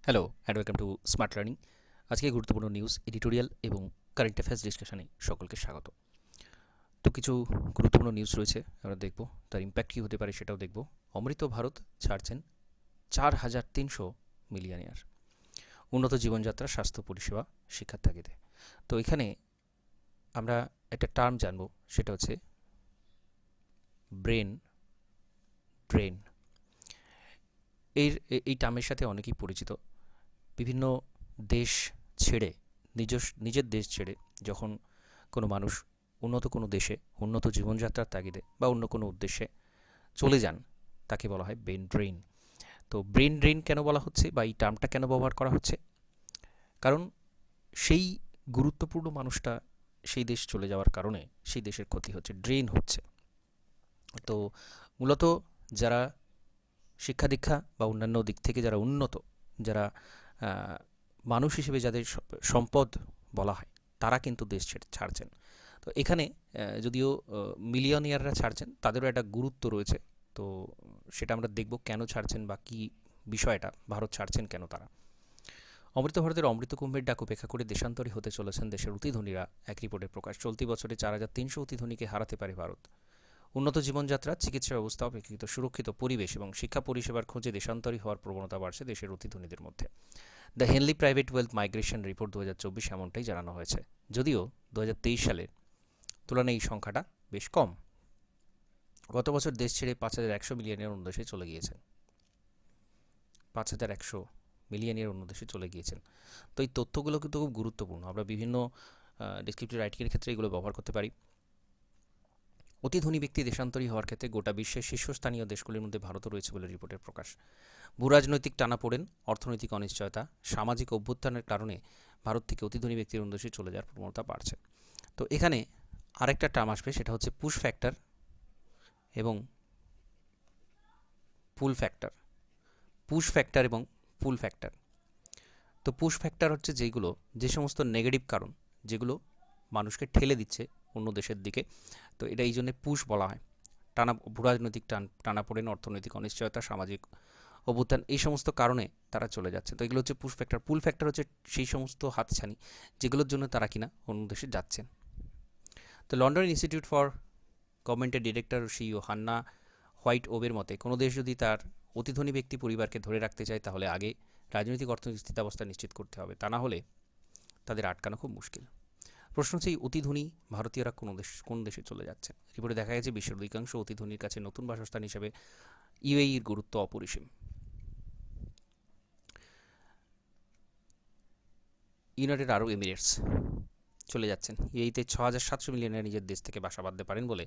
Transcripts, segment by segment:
Hello and welcome to smart learning. আজকে গুরুত্বপূর্ণ news editorial এবং কারেন্ট অ্যাফেয়ার্স ডিসকাশনে সকলকে স্বাগত। তো কিছু গুরুত্বপূর্ণ নিউজ রয়েছে, আমরা দেখব তার ইম্প্যাক্ট কী হতে পারে সেটাও দেখব। অমৃত ভারত ছাড়ছেন 4,300 মিলিয়নিয়ার, উন্নত জীবনযাত্রা, স্বাস্থ্য পরিষেবা, শিক্ষার তাগিদে। তো এখানে আমরা একটা টার্ম জানবো, সেটা হচ্ছে ব্রেন ড্রেন। এই টার্মের সাথে অনেকেই পরিচিত। বিভিন্ন দেশ ছেড়ে, নিজের দেশ ছেড়ে যখন কোনো মানুষ উন্নত কোনো দেশে উন্নত জীবনযাত্রার তাগিদে বা অন্য কোনো উদ্দেশ্যে চলে যান, তাকে বলা হয় ব্রেন ড্রেন। তো ব্রেন ড্রেন কেন বলা হচ্ছে বা এই টার্মটা কেন ব্যবহার করা হচ্ছে? কারণ সেই গুরুত্বপূর্ণ মানুষটা সেই দেশ চলে যাওয়ার কারণে সেই দেশের ক্ষতি হচ্ছে, ড্রেন হচ্ছে। তো মূলত যারা শিক্ষা দীক্ষা বা অন্যান্য দিক থেকে যারা উন্নত, যারা মানুষ হিসেবে যাদের সম্পদ বলা হয়, তারা কিন্তু দেশ ছাড়ছেন। তো এখানে যদিও মিলিয়নিয়াররা ছাড়ছেন, তাদেরও একটা গুরুত্ব রয়েছে। তো সেটা আমরা দেখব কেন ছাড়ছেন বা কী বিষয়টা, ভারত ছাড়ছেন কেন তারা। অমৃত ভারতের অমৃত কুম্ভের ডাক উপেক্ষা করে দেশান্তরী হতে চলেছেন দেশের অতিধনীরা, এক রিপোর্টের প্রকাশ। চলতি বছরে 4,300 অতিধনীকে হারাতে পারে ভারত। উন্নত জীবনযাত্রা, চিকিৎসা ব্যবস্থা, অপেক্ষিত সুরক্ষিত পরিবেশ এবং শিক্ষা পরিষেবার খোঁজে দেশান্তরী হওয়ার প্রবণতা বাড়ছে দেশের অতিধনীদের মধ্যে। The Henley private wealth migration report 2024 এমনটাই জানানো হয়েছে। যদিও 2023 সালের তুলনায় এই সংখ্যাটা বেশ কম। গত বছর দেশ ছেড়ে 5,100 মিলিয়নের অন্য দেশে চলে গিয়েছেন। 5,100 মিলিয়নের অন্য দেশে চলে গিয়েছেন। তো এই তথ্যগুলো কিন্তু খুব গুরুত্বপূর্ণ। আমরা বিভিন্ন ডেসক্রিপটিভ রাইটিংয়ের ক্ষেত্রে এগুলো ব্যবহার করতে পারি। অতি ধনী ব্যক্তি দেশান্তরী হওয়ার ক্ষেত্রে গোটা বিশ্বের শীর্ষস্থানীয় দেশগুলির মধ্যে ভারতও রয়েছে বলে রিপোর্টের প্রকাশ। ভূরাজনৈতিক টানাপোড়েন, অর্থনৈতিক অনিশ্চয়তা, সামাজিক অভ্যুত্থানের কারণে ভারত থেকে অতি ধনী ব্যক্তির অন্য দেশে চলে যাওয়ার প্রবণতা বাড়ছে। তো এখানে আরেকটা টার্ম আসবে, সেটা হচ্ছে পুশ ফ্যাক্টর এবং পুল ফ্যাক্টর। পুশ ফ্যাক্টর এবং পুল ফ্যাক্টর। তো পুশ ফ্যাক্টর হচ্ছে যে সমস্ত নেগেটিভ কারণ যেগুলো মানুষকে ঠেলে দিচ্ছে অন্য দেশের দিকে, তো এটা এই জন্য পুশ বলা হয়। ভূরাজনৈতিক টানাপোড়েন, অর্থনৈতিক অনিশ্চয়তা, সামাজিক অভ্যুত্থান, এই সমস্ত কারণে তারা চলে যাচ্ছে। তো এগুলো হচ্ছে পুশ ফ্যাক্টর। পুল ফ্যাক্টর হচ্ছে সেই সমস্ত হাতছানি যেগুলোর জন্য তারা কিনা অন্য দেশে যাচ্ছেন। তো লন্ডন ইনস্টিটিউট ফর গভর্নমেন্টের ডিরেক্টর সিইও হান্না হোয়াইট ওবের মতে, কোনো দেশ যদি তার অতিধনী ব্যক্তি পরিবারকে ধরে রাখতে চায়, তাহলে আগে রাজনৈতিক অর্থনৈতিক স্থিতাবস্থা নিশ্চিত করতে হবে, তা না হলে তাদের আটকানো খুব মুশকিল। প্রশ্ন হচ্ছে, এই অতিধনী ভারতীয়রা কোন দেশে চলে যাচ্ছে? রিপোর্টে দেখা গেছে বিশ্বের অধিকাংশ অতিধনীর কাছে নতুন বাসস্থান হিসেবে ইউএইর গুরুত্ব অপরিসীম। ইউনাইটেড আরব এমিরেটস চলে যাচ্ছেন। ইউএইতে 6,700 মিলিয়নের নিজের দেশ থেকে বাসা বাঁধতে পারেন বলে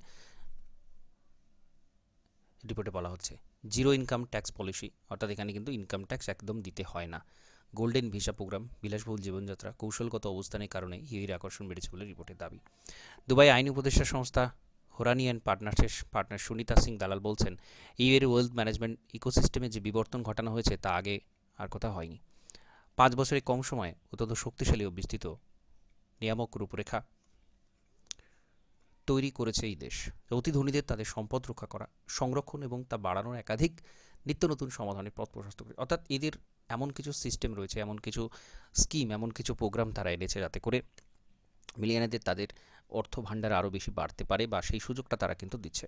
রিপোর্টে বলা হচ্ছে। জিরো ইনকাম ট্যাক্স পলিসি, অর্থাৎ এখানে কিন্তু ইনকাম ট্যাক্স একদম দিতে হয় না। গোল্ডেন ভিসা প্রোগ্রাম, বিলাসবহুল জীবনযাত্রা, কৌশলগত অবস্থানের কারণে ইউএইর আকর্ষণ বেড়েছে বলে রিপোর্টের দাবি। দুবাই আইন উপদেষ্টা সংস্থা হোরানি অ্যান্ড পার্টনার সুনিতা সিং দালাল বলছেন, ইউএইর ওয়েলথ ম্যানেজমেন্ট ইকোসিস্টেমে যে বিবর্তন ঘটানো হয়েছে তা আগে আর কোথাও হয়নি। 5 বছরে কম সময়ে অত্যন্ত শক্তিশালী ও বিস্তৃত নিয়ামক রূপরেখা তৈরি করেছে এই দেশ। অতি ধনীদের তাদের সম্পদ রক্ষা করা, সংরক্ষণ এবং তা বাড়ানোর একাধিক নিত্য নতুন সমাধানের পথ প্রশস্ত করে। অর্থাৎ এদের এমন কিছু সিস্টেম রয়েছে, এমন কিছু স্কিম, এমন কিছু প্রোগ্রাম তারা এনেছে যাতে করে মিলিয়নারদের তাদের অর্থ ভাণ্ডার আরও বেশি বাড়তে পারে, বা সেই সুযোগটা তারা কিন্তু দিচ্ছে।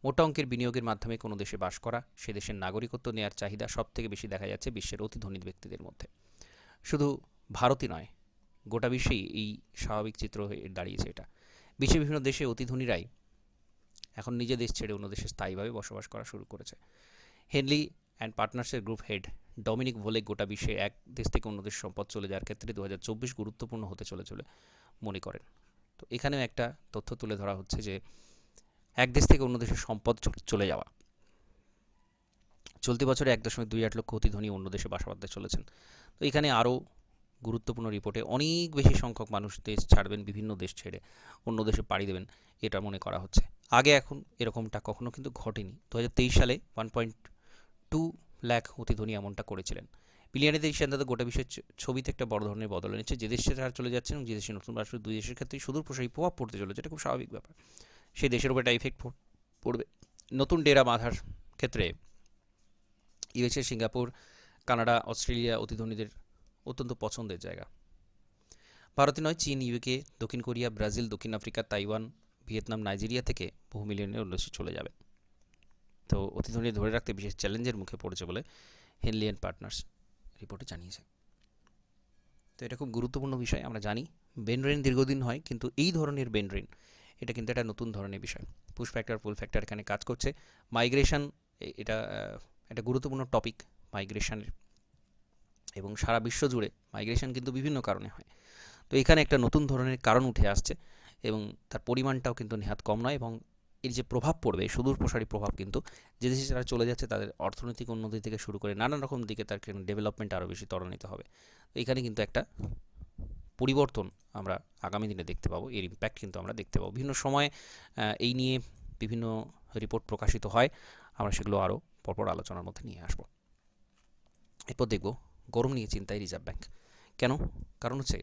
মোটা অঙ্কের বিনিয়োগের মাধ্যমে কোনো দেশে বাস করা, সে দেশের নাগরিকত্ব নেওয়ার চাহিদা সব থেকে বেশি দেখা যাচ্ছে বিশ্বের অতি ধনী ব্যক্তিদের মধ্যে। শুধু ভারতই নয়, গোটা বিশ্বেই এই স্বাভাবিক চিত্র হয়ে দাঁড়িয়েছে এটা। বিশ্বের বিভিন্ন দেশে অতি ধনীরাই এখন নিজের দেশ ছেড়ে অন্য দেশে স্থায়ীভাবে বসবাস করা শুরু করেছে। হেনলি অ্যান্ড পার্টনার্সের গ্রুপ হেড ডমিনিক ভোলে গোটা বিশ্বে এক দেশ থেকে অন্য দেশ সম্পদ চলে যাওয়ার ক্ষেত্রে 2024 গুরুত্বপূর্ণ হতে চলে মনে করেন। তো এখানেও একটা তথ্য তুলে ধরা হচ্ছে যে এক দেশ থেকে অন্য দেশের সম্পদ চলে যাওয়া। চলতি বছরে 1.28 লক্ষ অতি ধনী অন্য দেশে বাসা বাঁধতে চলেছেন। তো এখানে আরও গুরুত্বপূর্ণ রিপোর্টে অনেক বেশি সংখ্যক মানুষ দেশ ছাড়বেন, বিভিন্ন দেশ ছেড়ে অন্য দেশে পাড়ি দেবেন, এটা মনে করা হচ্ছে। আগে এখন এরকমটা কখনো কিন্তু ঘটেনি। 2023 সালে 1.2 লাখ অতি ধনী এমনটা করেছিলেন। বিলিয়নিয়ারদের এই সিদ্ধান্ত গোটা বিশ্বের ছবিতে একটা বড় ধরনের বদল এনেছে। যে দেশে তারা চলে যাচ্ছেন এবং যে দেশে নতুন বাস, দুই দেশের ক্ষেত্রেই সুদূর প্রসারী প্রভাব পড়তে চলেছে, এটা খুব স্বাভাবিক ব্যাপার। সেই দেশের উপর একটা ইফেক্ট পড়বে। নতুন ডেরা বাঁধার ক্ষেত্রে ইউএসএ, সিঙ্গাপুর, কানাডা, অস্ট্রেলিয়া অতিধনীদের অত্যন্ত পছন্দের জায়গা। ভারতে নয়, চীন, ইউকে, দক্ষিণ কোরিয়া, ব্রাজিল, দক্ষিণ আফ্রিকা, তাইওয়ান, ভিয়েতনাম, নাইজেরিয়া থেকে বহু মিলিয়নের উল্লাসী চলে যাবে। তো অতিধনী ধরে রাখতে বিশেষ চ্যালেঞ্জের মুখে পড়েছে বলে হেনলি অ্যান্ড পার্টনার্স রিপোর্টে জানিয়েছে। তো এটা খুব গুরুত্বপূর্ণ বিষয়। আমরা জানি বেন ড্রেন দীর্ঘদিন হয়, কিন্তু এই ধরনের বেন ড্রেন এটা কিন্তু একটা নতুন ধরনের বিষয়। পুশ ফ্যাক্টর, পুল ফ্যাক্টর এখানে কাজ করছে। মাইগ্রেশন এটা একটা গুরুত্বপূর্ণ টপিক মাইগ্রেশনের, এবং সারা বিশ্ব জুড়ে মাইগ্রেশন কিন্তু বিভিন্ন কারণে হয়। তো এখানে একটা নতুন ধরনের কারণ উঠে আসছে এবং তার পরিমাণটাও কিন্তু নেহাত কম নয়, এবং এর যে প্রভাব পড়বে, সুদূর প্রসারী প্রভাব, কিন্তু যে দেশে যারা চলে যাচ্ছে তাদের অর্থনৈতিক উন্নতি থেকে শুরু করে নানান রকম দিকে তার ডেভেলপমেন্ট আরও বেশি ত্বরান্বিত হবে। তো এখানে কিন্তু একটা পরিবর্তন আমরা আগামী দিনে দেখতে পাবো, এর ইম্প্যাক্ট কিন্তু আমরা দেখতে পাবো। বিভিন্ন সময়ে এই নিয়ে বিভিন্ন রিপোর্ট প্রকাশিত হয়, আমরা সেগুলো আরও পরপর আলোচনার মধ্যে নিয়ে আসব। এরপর দেখব গরম নিয়ে চিন্তায় রিজার্ভ ব্যাংক কেন। কারণ হচ্ছে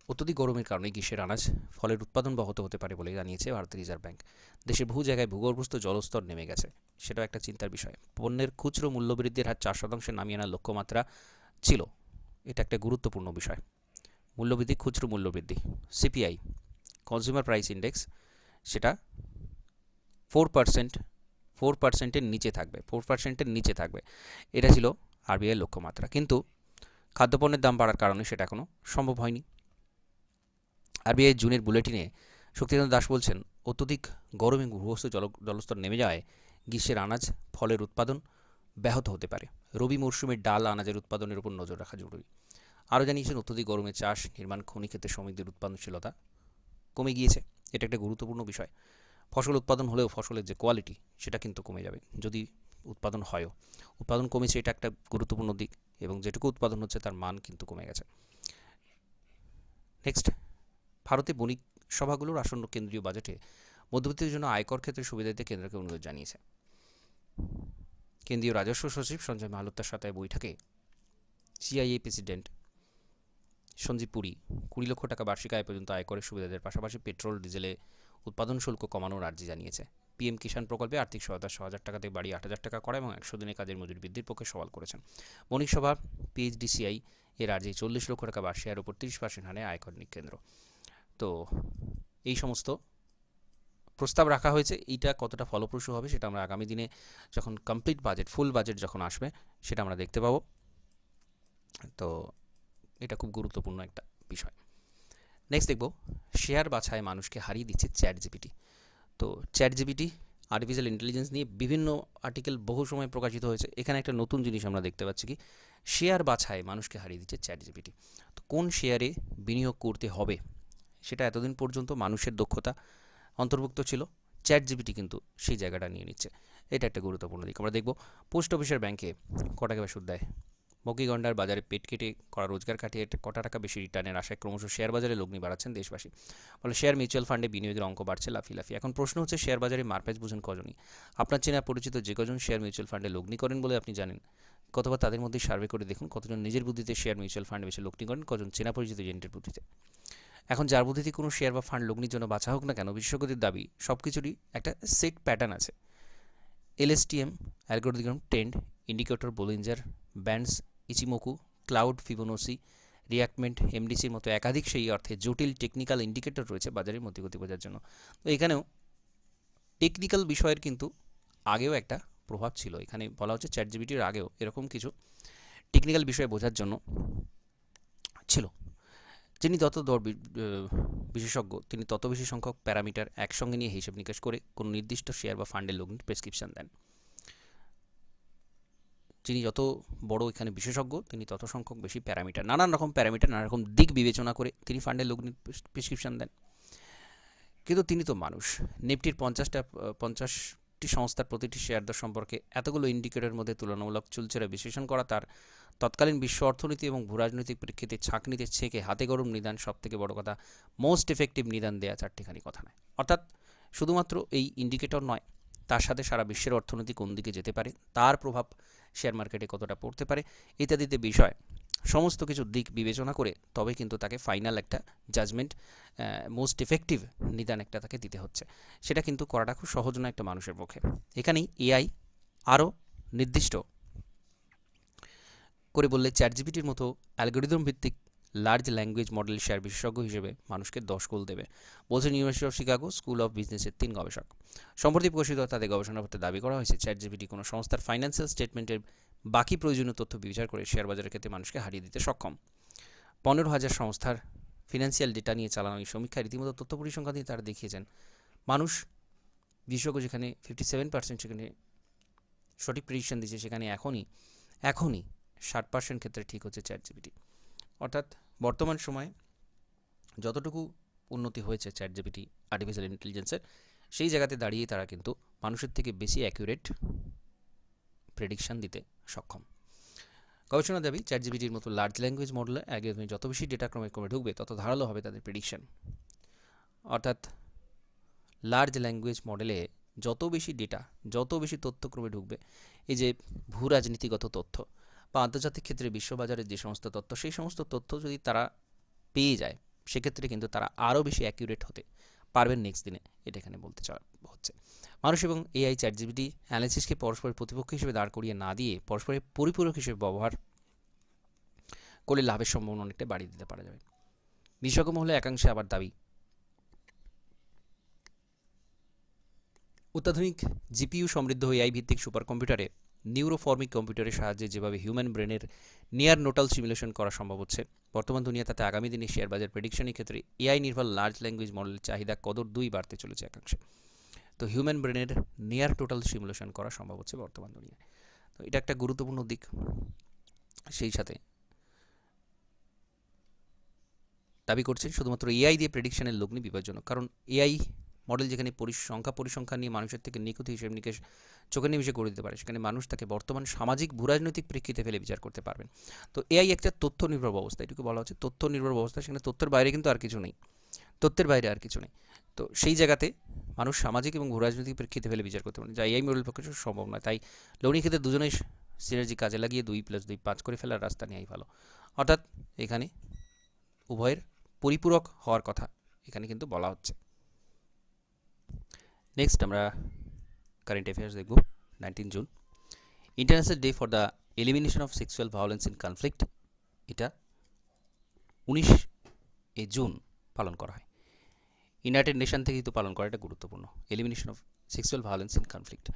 অত্যধিক গরমের কারণে গ্রীষ্মের আনাজ ফলের উৎপাদন ব্যাহত হতে পারে বলে জানিয়েছে ভারতীয় রিজার্ভ ব্যাংক। দেশের বহু জায়গায় ভূগর্ভস্থ জলস্তর নেমে গেছে, সেটাও একটা চিন্তার বিষয়। পণ্যের খুচরো মূল্যবৃদ্ধির হার 4% নামিয়ে আনার লক্ষ্যমাত্রা ছিল, এটা একটা গুরুত্বপূর্ণ বিষয়। মূল্যবৃদ্ধি, খুচরো মূল্যবৃদ্ধি, সিপিআই, কনজিউমার প্রাইস ইন্ডেক্স, সেটা 4%-এর নিচে থাকবে, 4%-এর নিচে থাকবে, এটা ছিল আরবিআই লক্ষ্যমাত্রা। কিন্তু খাদ্যপণ্যের দাম বাড়ার কারণে সেটা এখনও সম্ভব হয়নি। আরবিআই জুনের বুলেটিনে শক্তিকান্ত দাস বলছেন, অত্যধিক গরমে ভূগর্ভস্থ জলস্তর নেমে যাওয়ায় গ্রীষ্মের আনাজ ফলের উৎপাদন ব্যাহত হতে পারে। রবি মরশুমে ডাল আনাজের উৎপাদনের উপর নজর রাখা জরুরি। আরও জানিয়েছেন, অত্যধিক গরমে চাষ, নির্মাণ, খনি ক্ষেত্রে শ্রমিকদের উৎপাদনশীলতা কমে গিয়েছে, এটা একটা গুরুত্বপূর্ণ বিষয়। ফসল উৎপাদন হলেও ফসলের যে কোয়ালিটি সেটা কিন্তু কমে যাবে যদি উৎপাদন হয়ও। উৎপাদন কমেছে, এটা একটা গুরুত্বপূর্ণ দিক, এবং যেটুকু উৎপাদন হচ্ছে তার মান কিন্তু কমে গেছে। নেক্সট, ভারতে বণিক সভাগুলোর আসন্ন কেন্দ্রীয় বাজেটে মধ্যবিত্তের জন্য আয়কর ক্ষেত্রে সুবিধা দিতে কেন্দ্রকে অনুরোধ জানিয়েছে। কেন্দ্রীয় রাজস্ব সচিব সঞ্জয় মালহোত্রার সাথে বৈঠকে সিআইএ প্রেসিডেন্ট সঞ্জীব পুরী 20 লক্ষ টাকা বার্ষিক আয় পর্যন্ত আয়করের সুবিধা দেওয়ার পাশাপাশি পেট্রোল, ডিজেলে উৎপাদন শুল্ক কমানোর আর্জি জানিয়েছে। পিএম কিষাণ প্রকল্পে আর্থিক সহায়তা 6,000 টাকা থেকে বাড়িয়ে 8,000 টাকা করা এবং 100 দিনের কাজের মজুরি বৃদ্ধির পক্ষে সওয়াল করেছেন। বণিক সভা পিএইচডিসিআই এর আর্জি 40 লক্ষ টাকা বার্ষিক আয়ের উপর 30% হারে আয়কর কেন্দ্র। তো এই সমস্ত প্রস্তাব রাখা হয়েছে, এইটা কতটা ফলপ্রসূ হবে সেটা আমরা আগামী দিনে যখন কমপ্লিট বাজেট, ফুল বাজেট যখন আসবে সেটা আমরা দেখতে পাবো। তো এটা খুব গুরুত্বপূর্ণ একটা বিষয়। নেক্সট দেখব, শেয়ার বাছায় মানুষকে হারিয়ে দিচ্ছে চ্যাট জিপিটি। তো চ্যাট জিপিটি আর্টিফিশিয়াল ইন্টেলিজেন্স নিয়ে বিভিন্ন আর্টিকেল বহু সময় প্রকাশিত হয়েছে। এখানে একটা নতুন জিনিস আমরা দেখতে পাচ্ছি, কি শেয়ার বাছায় মানুষকে হারিয়ে দিচ্ছে চ্যাট জিপিটি। তো কোন শেয়ারে বিনিয়োগ করতে হবে সেটা এতদিন পর্যন্ত মানুষের দক্ষতা অন্তর্ভুক্ত ছিল, চ্যাট জিপিটি কিন্তু সেই জায়গাটা নিয়ে নিচ্ছে, এটা একটা গুরুত্বপূর্ণ দিক। আমরা দেখব, পোস্ট অফিসের ব্যাংকে ক টাকা সুদ দেয়। বগিগন্ডার বাজারে পেট কেটে করা রোজগার কাটিয়ে কটা টাকা বেশি রিটার্নের আশায় ক্রমশ শেয়ার বাজারে লগ্নি বাড়াচ্ছেন দেশবাসী। ফলে শেয়ার মিউচুয়াল ফান্ডে বিনিয়োগের অঙ্ক বাড়ছে লাফিয়ে। এখন প্রশ্ন হচ্ছে, শেয়ার বাজারে মারপ্যাচ বুঝেন কজনই? আপনার চেনা পরিচিত যে কজন শেয়ার মিউচুয়াল ফান্ডে লগ্নি করেন বলে আপনি জানেন, কতবার তাদের মধ্যে সার্ভে করে দেখুন কতজন নিজের বুদ্ধিতে শেয়ার মিউচুয়াল ফান্ডে বেশি লগ্নি করেন, কজন চেনা পরিচিত এজেন্টের বুদ্ধিতে। এখন যার বুদ্ধিতে কোনো শেয়ার বা ফান্ড লগ্নির জন্য বাছা হোক না কেন, বিশেষজ্ঞদের দাবি সব কিছুরই একটা সেট প্যাটার্ন আছে। LSTM, algorithm trend, indicator, Bollinger bands, Ichimoku, cloud, Fibonacci, retracement, এমডিসির মতো একাধিক সেই অর্থে জটিল টেকনিক্যাল ইন্ডিকেটর রয়েছে বাজারের মধ্যগতি বোঝার জন্য। তো এখানেও টেকনিক্যাল বিষয়ের কিন্তু আগেও একটা প্রভাব ছিল। এখানে বলা হচ্ছে চ্যাট জিপিটির আগেও এরকম কিছু টেকনিক্যাল বিষয় বোঝার জন্য ছিল। যিনি যত বিশেষজ্ঞ তিনি তত বেশি সংখ্যক প্যারামিটার একসঙ্গে নিয়ে হিসেব নিকাশ করে কোনো নির্দিষ্ট শেয়ার বা ফান্ডের লগ্নির প্রেসক্রিপশন দেন। যিনি যত বড় এখানে বিশেষজ্ঞ তিনি তত সংখ্যক বেশি প্যারামিটার, নানান রকম প্যারামিটার, নানা রকম দিক বিবেচনা করে তিনি ফান্ডের লগ্নির প্রেসক্রিপশন দেন। কিন্তু তিনি তো মানুষ। নিফটির 50টি সংস্থার প্রতিটি শেয়ার দর সম্পর্কে এতগুলো ইন্ডিকেটরের মধ্যে তুলনামূলক চুলচেরা বিশ্লেষণ করা তার তৎকালীন বিশ্ব অর্থনীতি এবং ভূরাজনৈতিক প্রেক্ষিতে ছাঁকনিতে ছেঁকে হাতে গরম নিদান, সবথেকে বড় কথা মোস্ট এফেক্টিভ নিদান দেয়া চারটিখানি কথা নয়। অর্থাৎ শুধুমাত্র এই ইন্ডিকেটর নয়, তার সাথে সারা বিশ্বের অর্থনীতি কোন দিকে যেতে পারে, তার প্রভাব শেয়ার মার্কেটে কতটা পড়তে পারে ইত্যাদিতে বিষয় সমস্ত কিছু দিক বিবেচনা করে তবে কিন্তু তাকে ফাইনাল একটা জাজমেন্ট, মোস্ট এফেক্টিভ নিদান একটা তাকে দিতে হচ্ছে। সেটা কিন্তু করাটা খুব সহজ নয় একটা মানুষের পক্ষে। এখানেই এআই আরও নির্দিষ্ট করে বললে চ্যাটজিপিটির মতো অ্যালগোরিদম ভিত্তিক লার্জ ল্যাঙ্গুয়েজ মডেল শেয়ার বিশেষজ্ঞ হিসেবে মানুষকে 10 গোল দেবে, বলছেন university of Chicago school of বিজনেসের 3 গবেষক। সম্প্রতি প্রকাশিত তাদের গবেষণাপত্রে দাবি করা হয়েছে চ্যাটজিপিটি কোনো সংস্থার ফাইন্যান্সিয়াল স্টেটমেন্টের বাকি প্রয়োজনীয় তথ্য বিচার করে শেয়ার বাজারের ক্ষেত্রে মানুষকে হারিয়ে দিতে সক্ষম। 15,000 সংস্থার ফিনান্সিয়াল ডেটা নিয়ে চালানো এই সমীক্ষায় রীতিমতো তথ্য পরিসংখ্যান দিয়ে তারা দেখিয়েছেন মানুষ বিশেষজ্ঞ যেখানে 57% সেখানে সঠিক প্রেডিকশন দিচ্ছে, সেখানে এখনই 60% ক্ষেত্রে ঠিক হচ্ছে চ্যাটজিপিটি। অর্থাৎ বর্তমান সময়ে যতটুকু উন্নতি হয়েছে চ্যাটজিপিটি আর্টিফিশিয়াল ইন্টেলিজেন্সের, সেই জায়গাতে দাঁড়িয়ে তারা কিন্তু মানুষের থেকে বেশি অ্যাকুরেট প্রেডিকশন দিতে সক্ষম। গবেষণা দাবি চ্যাটজিপিটির মতো লার্জ ল্যাঙ্গুয়েজ মডেলে অ্যালগরিদমে যত বেশি ডেটা ক্রমে ঢুকবে তত ধারালো হবে তাদের প্রেডিকশন। অর্থাৎ লার্জ ল্যাঙ্গুয়েজ মডেলে যত বেশি ডেটা, যত বেশি তথ্য ক্রমে ঢুকবে, এই যে ভূ রাজনীতিগত তথ্য বা আন্তর্জাতিক ক্ষেত্রে বিশ্ববাজারের যে সমস্ত তথ্য, সেই সমস্ত তথ্য যদি তারা পেয়ে যায় সেক্ষেত্রে কিন্তু তারা আরও বেশি অ্যাকিউরেট হতে পারবেন নেক্সট দিনে, এটা এখানে বলতে চাওয়া হচ্ছে। মানুষ এবং এআই চ্যাটজিপিটি অ্যানালিসিসকে পরস্পরের প্রতিপক্ষ হিসেবে দাঁড় করিয়ে না দিয়ে পরস্পরের পরিপূরক হিসেবে ব্যবহার করলে লাভের সম্ভাবনা অনেকটা বাড়িয়ে দিতে পারা যাবে। বিশেষজ্ঞ মহলে একাংশে আবার দাবি অত্যাধুনিক জিপিইউ সমৃদ্ধ এআই ভিত্তিক সুপার কম্পিউটারে নিউরোফর্মিক কম্পিউটারের সাহায্যে যেভাবে হিউম্যান ব্রেনের নিয়ার নোটাল সিমুলেশন করা সম্ভব হচ্ছে বর্তমান দুনিয়া, তাতে আগামী দিনে শেয়ার বাজার প্রেডিকশনের ক্ষেত্রে এআই নির্ভর লার্জ ল্যাঙ্গুয়েজ মডেলের চাহিদা কদর 2 বাড়তে চলেছে একাংশে। তো হিউম্যান ব্রেনের নিয়ার টোটাল সিমুলেশন করা সম্ভব হচ্ছে বর্তমান দুনিয়ায়। তো এটা একটা গুরুত্বপূর্ণ দিক। সেই সাথে দাবি করছেন শুধুমাত্র এআই দিয়ে প্রেডিকশনের লগ্নি বিপজ্জনক, কারণ এআই মডেল যেখানে সংখ্যা পরিসংখ্যান নিয়ে মানুষের থেকে নিখুঁত হিসেব নিকেশ চোখে নিমিশে করে দিতে পারে, সেখানে মানুষ তাকে বর্তমান সামাজিক ভূরাজনৈতিক প্রেক্ষিতে ফেলে বিচার করতে পারবেন। তো এআই একটা তথ্য নির্ভর ব্যবস্থা, এটুকু বলা হচ্ছে তথ্য নির্ভর ব্যবস্থা, সেখানে তথ্যের বাইরে কিন্তু আর কিছু নেই, তথ্যের বাইরে আর কিছু নেই। তো সেই জায়গাতে মানুষ সামাজিক এবং ভূরাজনৈতিক প্রেক্ষিতে ফেলে বিচার করতে পারেন, যা এআই মডেল পক্ষে সম্ভব নয়। তাই লগ্নি ক্ষেত্রে দুজনেই সিনার্জি কাজে লাগিয়ে 2+2 5 করে ফেলার রাস্তা নেওয়াই ভালো। অর্থাৎ এখানে উভয়ের পরিপূরক হওয়ার কথা এখানে কিন্তু বলা হচ্ছে। নেক্সট আমরা কারেন্ট অ্যাফেয়ার্স দেখব। 19 June international day for the elimination of sexual violence in conflict, এটা 19 জুন পালন করা হয়। ইউনাইটেড নেশন থেকে তো পালন করা, এটা গুরুত্বপূর্ণ, elimination of sexual violence in conflict,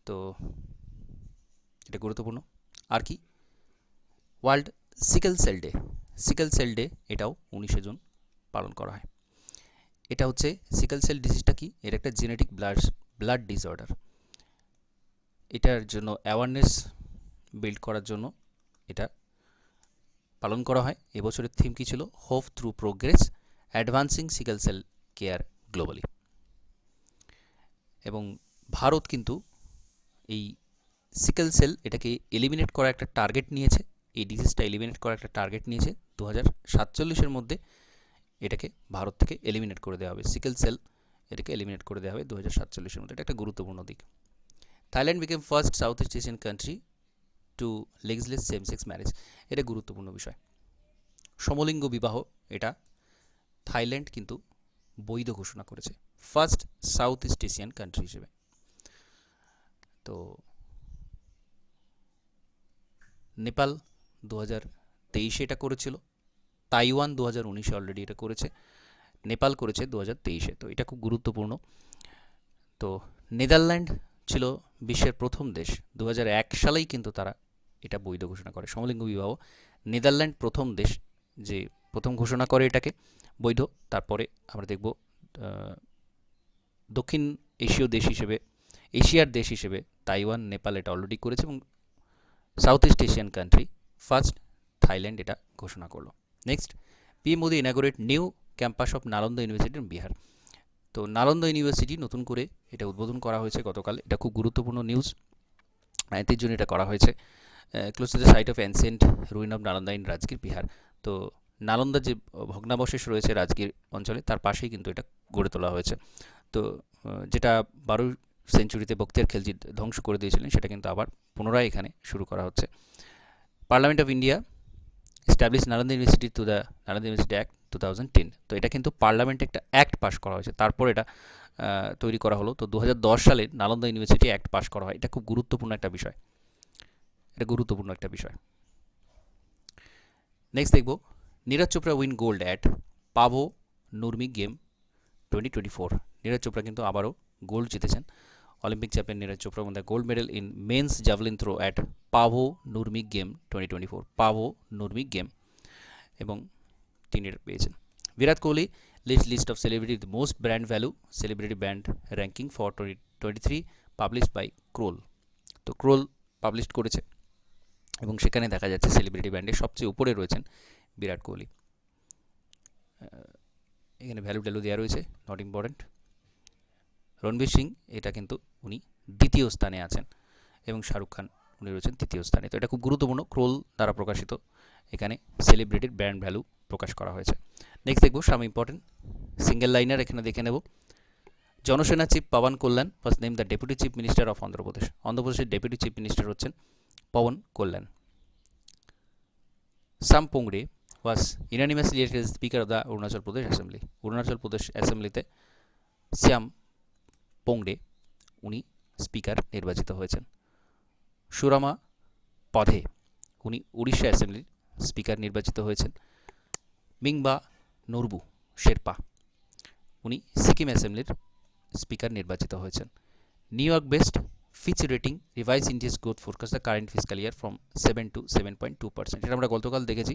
তো এটা গুরুত্বপূর্ণ। আর কি world sickle cell day, sickle cell day এটাও 19 জুন পালন করা হয়। এটা হচ্ছে সিকেল সেল ডিজিজটা কি, এর একটা জেনেটিক ব্লাড ডিসঅর্ডার, এটার জন্য অ্যাওয়ারনেস বিল্ড করার জন্য এটা পালন করা হয়। এবছরের থিম কি ছিল, hope through progress advancing sickle cell care globally. এবং ভারত কিন্তু এই সিকেল সেল এটাকে এলিমিনেট করা একটা টার্গেট নিয়েছে, এই ডিজিজটা এলিমিনেট করা একটা টার্গেট নিয়েছে 2047-এর মধ্যে এটাকে ভারত থেকে এলিমিনেট করে দেওয়া হবে, সিকেল সেল এটাকে এলিমিনেট করে দেওয়া হবে 2047-এর মধ্যে, এটা একটা গুরুত্বপূর্ণ দিক। Thailand became first south east Asian country to legislate same sex marriage, এটা গুরুত্বপূর্ণ বিষয়। সমলিঙ্গ বিবাহ এটা থাইল্যান্ড কিন্তু বৈধ ঘোষণা করেছে first south east Asian country হিসেবে। তো নেপাল 2023-এ এটা করেছিল, তাইওয়ান 2019-এ অলরেডি এটা করেছে, নেপাল করেছে 2023-এ, তো এটা খুব গুরুত্বপূর্ণ। তো নেদারল্যান্ড ছিল বিশ্বের প্রথম দেশ, 2001 সালেই কিন্তু তারা এটা বৈধ ঘোষণা করে সমলিঙ্গ বিবাহ, নেদারল্যান্ড প্রথম দেশ যে প্রথম ঘোষণা করে এটাকে বৈধ। তারপরে আমরা দেখব দক্ষিণ এশীয় দেশ হিসেবে, এশিয়ার দেশ হিসেবে তাইওয়ান, নেপাল এটা অলরেডি করেছে, এবং south east Asian country first Thailand এটা ঘোষণা করলো। Next, PM Modi inaugurate new campus of Nalanda university in Bihar, তো নালন্দা ইউনিভার্সিটি নতুন করে এটা উদ্বোধন করা হয়েছে গতকাল, এটা খুব গুরুত্বপূর্ণ নিউজ। 19 জুন এটা করা হয়েছে, close to the site of ancient ruin of Nalanda in Rajgir Bihar. তো নালন্দা যে ভগ্নাবশেষ রয়েছে রাজগীর অঞ্চলে, তার পাশেই কিন্তু এটা গড়ে তোলা হয়েছে। তো যেটা 12 সেঞ্চুরিতে বখতিয়ার খিলজি ধ্বংস করে দিয়েছিলেন, সেটা কিন্তু আবার পুনরায় এখানে শুরু করা হচ্ছে। Parliament of India establish Nalanda university to the Nalanda university act 2010, তো এটা কিন্তু পার্লামেন্টে একটা অ্যাক্ট পাস করা হয়েছে, তারপর এটা তৈরি করা হলো। তো 2010 সালে নালন্দা ইউনিভার্সিটি অ্যাক্ট পাস করা হয়, এটা খুব গুরুত্বপূর্ণ একটা বিষয়, এটা গুরুত্বপূর্ণ একটা বিষয়। নেক্সট দেখব Neeraj Chopra win gold at Paavo Nurmi game 2024। Neeraj Chopra কিন্তু আবারও গোল্ড জিতেছেন। Olympic champion Neeraj Chopra won the gold medal in men's javelin throw at Paavo Nurmi game 2024। Paavo Nurmi game, এবং তিনি এটা পেয়েছেন। Virat Kohli list of celebrity with most brand value celebrity brand ranking for 2023 published by Kroll. তো Kroll publish করেছে এবং সেখানে দেখা যাচ্ছে সেলিব্রিটি ব্র্যান্ডের সবচেয়ে উপরে রয়েছেন বিরাট কোহলি। এখানে ভ্যালু ট্যালু দেওয়া রয়েছে, নট ইম্পর্টেন্ট। রণবীর সিং এটা কিন্তু উনি দ্বিতীয় স্থানে আছেন এবং শাহরুখ খান উনি রয়েছেন তৃতীয় স্থানে। তো এটা খুব গুরুত্বপূর্ণ, ক্রোল দ্বারা প্রকাশিত এখানে সেলিব্রিটির ব্র্যান্ড ভ্যালু প্রকাশ করা হয়েছে। নেক্সট দেখব সাম ইম্পর্টেন্ট সিঙ্গেল লাইনার, এখানে দেখে নেব। Janasena chief Pawan Kalyan was named the deputy chief minister of Andhra Pradesh. অন্ধ্রপ্রদেশের ডেপুটি চিফ মিনিস্টার হচ্ছেন Pawan Kalyan. Sam Pongte was unanimously elected speaker of the Arunachal Pradesh assembly. Arunachal Pradesh অ্যাসেম্বলিতে শ্যাম পোংড়ে উনি স্পিকার নির্বাচিত হয়েছেন। সুরামা পধে উনি উড়িষ্যা অ্যাসেম্বলির স্পিকার নির্বাচিত হয়েছেন। মিংবা নরবু শেরপা উনি সিকিম অ্যাসেম্বলির স্পিকার নির্বাচিত হয়েছেন। নিউ ইয়র্ক বেস্ট ফিচ rating revise India's growth forecast the current fiscal year from 7 to 7.2%। এটা আমরা গতকাল দেখেছি।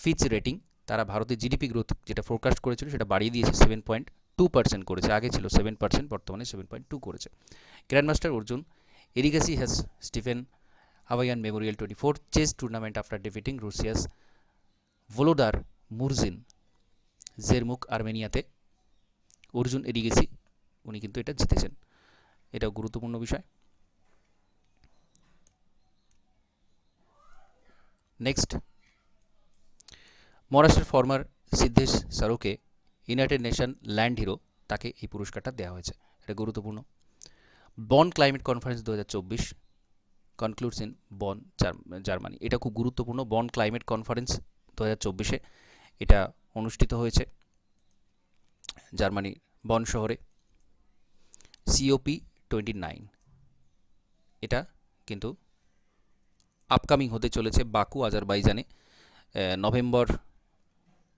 ফিচ রেটিং তারা ভারতের জিডিপি গ্রোথ যেটা ফোরকাস্ট করেছিল সেটা বাড়িয়ে দিয়েছে, 7.2% করেছে, আগে ছিল 7%, বর্তমানে 7.2 করেছে। Grandmaster Arjun Erigaisi has Stepan Avagyan memorial 24 chess tournament after defeating Russia's Volodar Murzin Jermuk আর্মেনিয়াতে। অর্জুন এরিগেসি উনি কিন্তু এটা জিতেছেন, এটাও গুরুত্বপূর্ণ বিষয়। নেক্সট, মহারাষ্ট্রের ফর্মার সিদ্ধেশ সারোকে ইউনাইটেড নেশন ল্যান্ড হিরো, তাকে এই পুরস্কারটা দেওয়া হয়েছে, এটা গুরুত্বপূর্ণ। Bonn climate conference 2024 concludes in Bonn Germany, এটা খুব গুরুত্বপূর্ণ। বন ক্লাইমেট কনফারেন্স 2024 এটা অনুষ্ঠিত হয়েছে জার্মানি বন শহরে। COP29 এটা কিন্তু আপকামিং হতে চলেছে বাকু আজারবাইজানে, নভেম্বর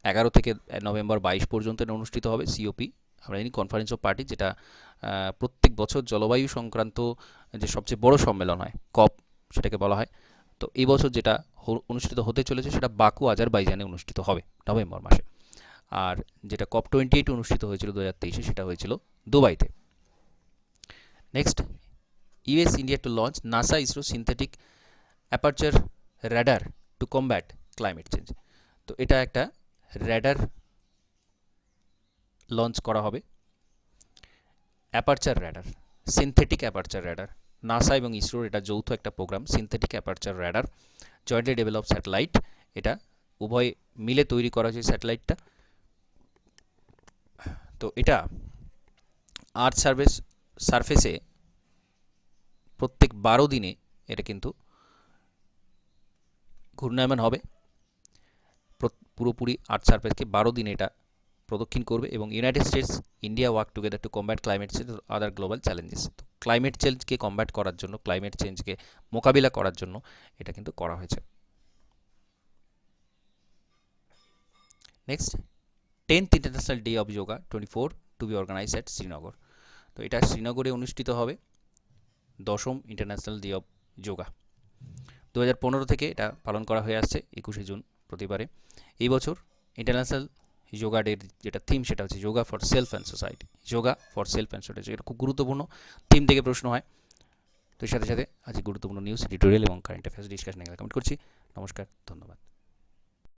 11 থেকে নভেম্বর 22 পর্যন্ত অনুষ্ঠিত হবে। COP আমরা জানি কনফারেন্স অফ পার্টি, যেটা প্রত্যেক বছর জলবায়ু সংক্রান্ত যে সবচেয়ে বড় সম্মেলন হয় কপ সেটাকে বলা হয়। তো এই বছর যেটা অনুষ্ঠিত হতে চলেছে সেটা বাকু আজারবাইজানে অনুষ্ঠিত হবে নভেম্বর মাসে। আর যেটা COP28 অনুষ্ঠিত হয়েছিল 2023 সেটা হয়েছিল দুবাইতে। Next, US India to launch NASA ISRO synthetic aperture radar to combat climate change. তো এটা একটা র্যাডার লঞ্চ করা হবে, aperture radar, synthetic aperture radar. NASA এবং ইসরোর এটা যৌথ একটা programme, synthetic aperture radar, jointly develop satellite. এটা উভয় মিলে তৈরি করা হয়েছে স্যাটেলাইটটা। তো এটা আর্থ সারফেসে প্রত্যেক 12 দিনে এটা কিন্তু ঘূর্ণায়মান হবে, পুরোপুরি আর্থ সারফেসকে 12 দিনে এটা প্রদক্ষিণ করবে। এবং United states India work together two combat climate change আদার গ্লোবাল চ্যালেঞ্জেস। তো ক্লাইমেট চেঞ্জকে কমব্যাট করার জন্য, ক্লাইমেট চেঞ্জকে মোকাবিলা করার জন্য এটা কিন্তু করা হয়েছে। Next, 10th international day of yoga 24 to be organize at Srinagar. তো এটা শ্রীনগরে অনুষ্ঠিত হবে 10ম ইন্টারন্যাশনাল ডে অফ যোগা। 2015 থেকে এটা পালন করা হয়ে আসছে 21শে জুন প্রতিবারে। এই বছর ইন্টারন্যাশনাল যোগা ডের যেটা থিম সেটা হচ্ছে yoga for self and society. Yoga for self and society, এটা খুব গুরুত্বপূর্ণ থিম থেকে প্রশ্ন হয়। তো সাথে সাথে আজ গুরুত্বপূর্ণ নিউজ, এডিটোরিয়াল এবং কারেন্ট অ্যাফেয়ার্স ডিসকাশন কমেন্ট করছি। নমস্কার, ধন্যবাদ।